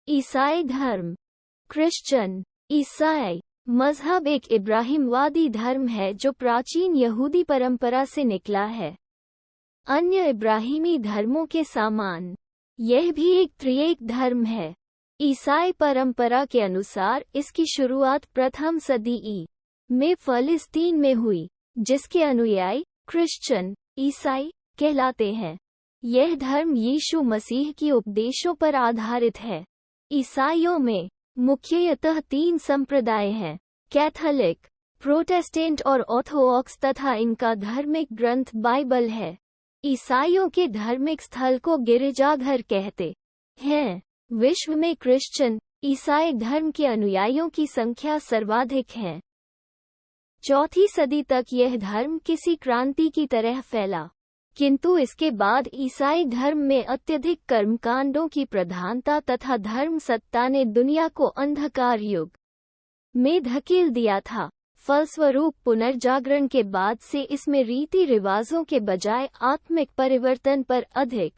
ईसाई धर्म। क्रिश्चियन। ईसाई मजहब एक इब्राहिमवादी धर्म है जो प्राचीन यहूदी परंपरा से निकला है। अन्य इब्राहिमी धर्मों के समान यह भी एक त्रिएक धर्म है। ईसाई परंपरा के अनुसार इसकी शुरुआत प्रथम सदी ई में फ़लस्तीन में हुई, जिसके अनुयायी क्रिश्चियन ईसाई कहलाते हैं। यह धर्म यीशु मसीह की उपदेशों पर आधारित है। ईसाइयों में मुख्यतः 3 संप्रदाय हैं: कैथोलिक, प्रोटेस्टेंट और ऑर्थोडॉक्स, तथा इनका धार्मिक ग्रंथ बाइबल है। ईसाइयों के धार्मिक स्थल को गिरजाघर कहते हैं। विश्व में क्रिश्चियन ईसाई धर्म के अनुयायियों की संख्या सर्वाधिक है। 4वीं सदी तक यह धर्म किसी क्रांति की तरह फैला, किंतु इसके बाद ईसाई धर्म में अत्यधिक कर्मकांडों की प्रधानता तथा धर्म सत्ता ने दुनिया को अंधकार युग में धकेल दिया था। फलस्वरूप पुनर्जागरण के बाद से इसमें रीति रिवाजों के बजाय आत्मिक परिवर्तन पर अधिक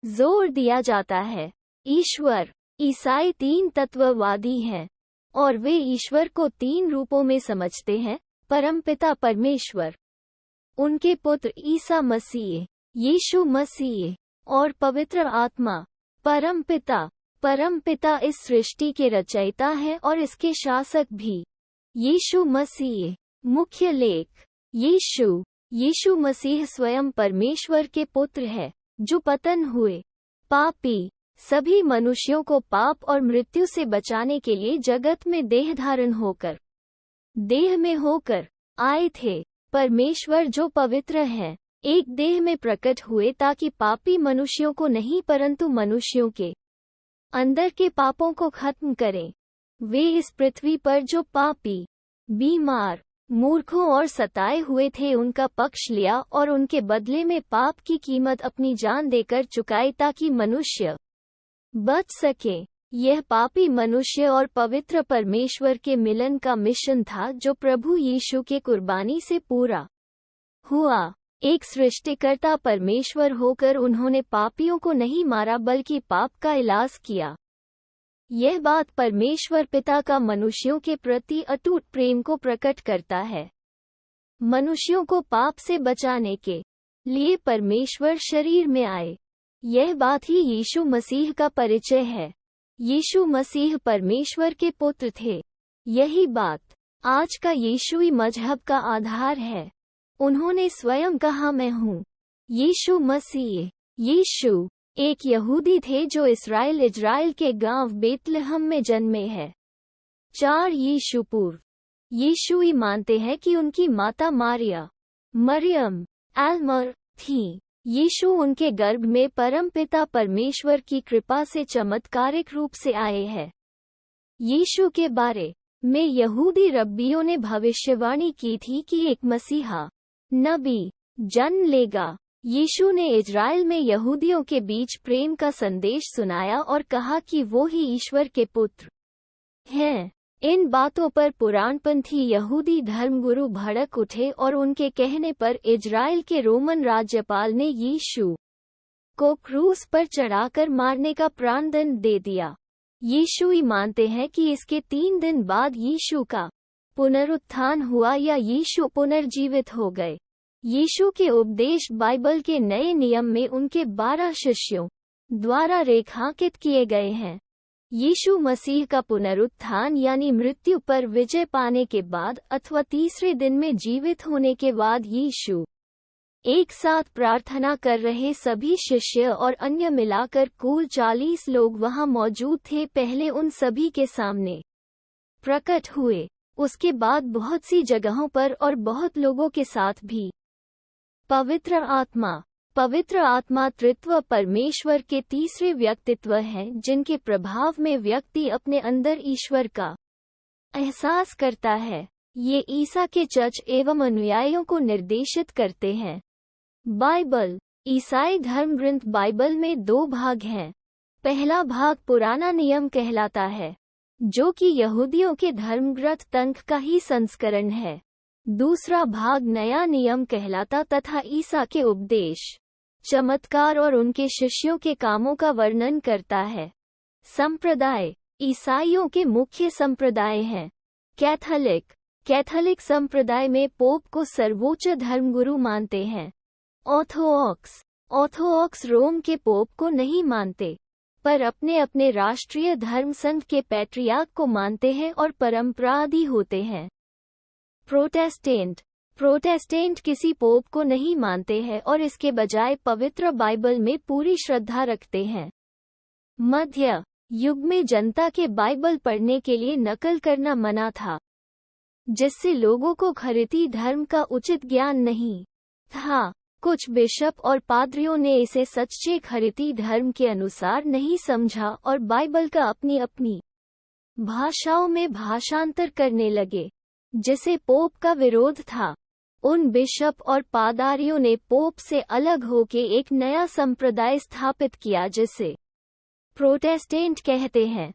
जोर दिया जाता है। ईश्वर। ईसाई 3 तत्ववादी हैं और वे ईश्वर को 3 रूपों में समझते हैं: परमपिता परमेश्वर, उनके पुत्र ईसा मसीह यीशु मसीह और पवित्र आत्मा। परमपिता इस सृष्टि के रचयिता है और इसके शासक भी। यीशु मसीह। मुख्य लेख। यीशु मसीह स्वयं परमेश्वर के पुत्र है, जो पतन हुए पापी सभी मनुष्यों को पाप और मृत्यु से बचाने के लिए जगत में देह में होकर आए थे। परमेश्वर जो पवित्र है, एक देह में प्रकट हुए ताकि पापी मनुष्यों को नहीं परंतु मनुष्यों के अंदर के पापों को खत्म करें। वे इस पृथ्वी पर जो पापी, बीमार, मूर्खों और सताए हुए थे उनका पक्ष लिया और उनके बदले में पाप की कीमत अपनी जान देकर चुकाई ताकि मनुष्य बच सके। यह पापी मनुष्य और पवित्र परमेश्वर के मिलन का मिशन था जो प्रभु यीशु के कुर्बानी से पूरा हुआ। एक सृष्टिकर्ता परमेश्वर होकर उन्होंने पापियों को नहीं मारा बल्कि पाप का इलाज किया। यह बात परमेश्वर पिता का मनुष्यों के प्रति अटूट प्रेम को प्रकट करता है। मनुष्यों को पाप से बचाने के लिए परमेश्वर शरीर में आए। यह बात ही यीशु मसीह का परिचय है। यीशु मसीह परमेश्वर के पुत्र थे। यही बात आज का यीशुई मजहब का आधार है। उन्होंने स्वयं कहा, मैं हूँ यीशु मसीह। यीशु एक यहूदी थे जो इज़राइल के गांव बेतलहम में जन्मे हैं। 4 यीशु पूर्व। यीशुई मानते हैं कि उनकी माता मरियम एलमर थी। यीशु उनके गर्भ में परमपिता परमेश्वर की कृपा से चमत्कारिक रूप से आए हैं। यीशु के बारे में यहूदी रब्बियों ने भविष्यवाणी की थी कि एक मसीहा नबी जन्म लेगा। यीशु ने इज़राइल में यहूदियों के बीच प्रेम का संदेश सुनाया और कहा कि वो ही ईश्वर के पुत्र हैं। इन बातों पर पुराणपंथी यहूदी धर्मगुरु भड़क उठे और उनके कहने पर इज़राइल के रोमन राज्यपाल ने यीशु को क्रूस पर चढ़ाकर मारने का प्राणदंड दे दिया। यीशुई मानते हैं कि इसके 3 दिन बाद यीशु का पुनरुत्थान हुआ या यीशु पुनर्जीवित हो गए। यीशु के उपदेश बाइबल के नए नियम में उनके 12 शिष्यों द्वारा रेखांकित किए गए हैं। यीशु मसीह का पुनरुत्थान यानी मृत्यु पर विजय पाने के बाद अथवा तीसरे दिन में जीवित होने के बाद यीशु एक साथ प्रार्थना कर रहे सभी शिष्य और अन्य मिलाकर कुल 40 लोग वहां मौजूद थे। पहले उन सभी के सामने प्रकट हुए, उसके बाद बहुत सी जगहों पर और बहुत लोगों के साथ भी। पवित्र आत्मा त्रित्व परमेश्वर के तीसरे व्यक्तित्व हैं जिनके प्रभाव में व्यक्ति अपने अंदर ईश्वर का एहसास करता है। ये ईसा के चर्च एवं अनुयायियों को निर्देशित करते हैं। बाइबल। ईसाई धर्म ग्रंथ बाइबल में 2 भाग हैं। पहला भाग पुराना नियम कहलाता है, जो कि यहूदियों के धर्मग्रंथ तंख का ही संस्करण है। दूसरा भाग नया नियम कहलाता तथा ईसा के उपदेश, चमत्कार और उनके शिष्यों के कामों का वर्णन करता है। संप्रदाय ईसाइयों के मुख्य संप्रदाय हैं। कैथोलिक संप्रदाय में पोप को सर्वोच्च धर्मगुरु मानते हैं। ऑर्थोडॉक्स रोम के पोप को नहीं मानते, पर अपने अपने राष्ट्रीय धर्म संघ के पैट्रियार्क को मानते हैं और परंपरावादी होते हैं। प्रोटेस्टेंट किसी पोप को नहीं मानते हैं और इसके बजाय पवित्र बाइबल में पूरी श्रद्धा रखते हैं। मध्य युग में जनता के बाइबल पढ़ने के लिए नकल करना मना था, जिससे लोगों को खरीदी धर्म का उचित ज्ञान नहीं था। कुछ बिशप और पादरियों ने इसे सच्चे खरीदी धर्म के अनुसार नहीं समझा और बाइबल का अपनी अपनी भाषाओं में भाषांतर करने लगे, जिसे पोप का विरोध था। उन बिशप और पादरियों ने पोप से अलग होकर एक नया संप्रदाय स्थापित किया जिसे प्रोटेस्टेंट कहते हैं।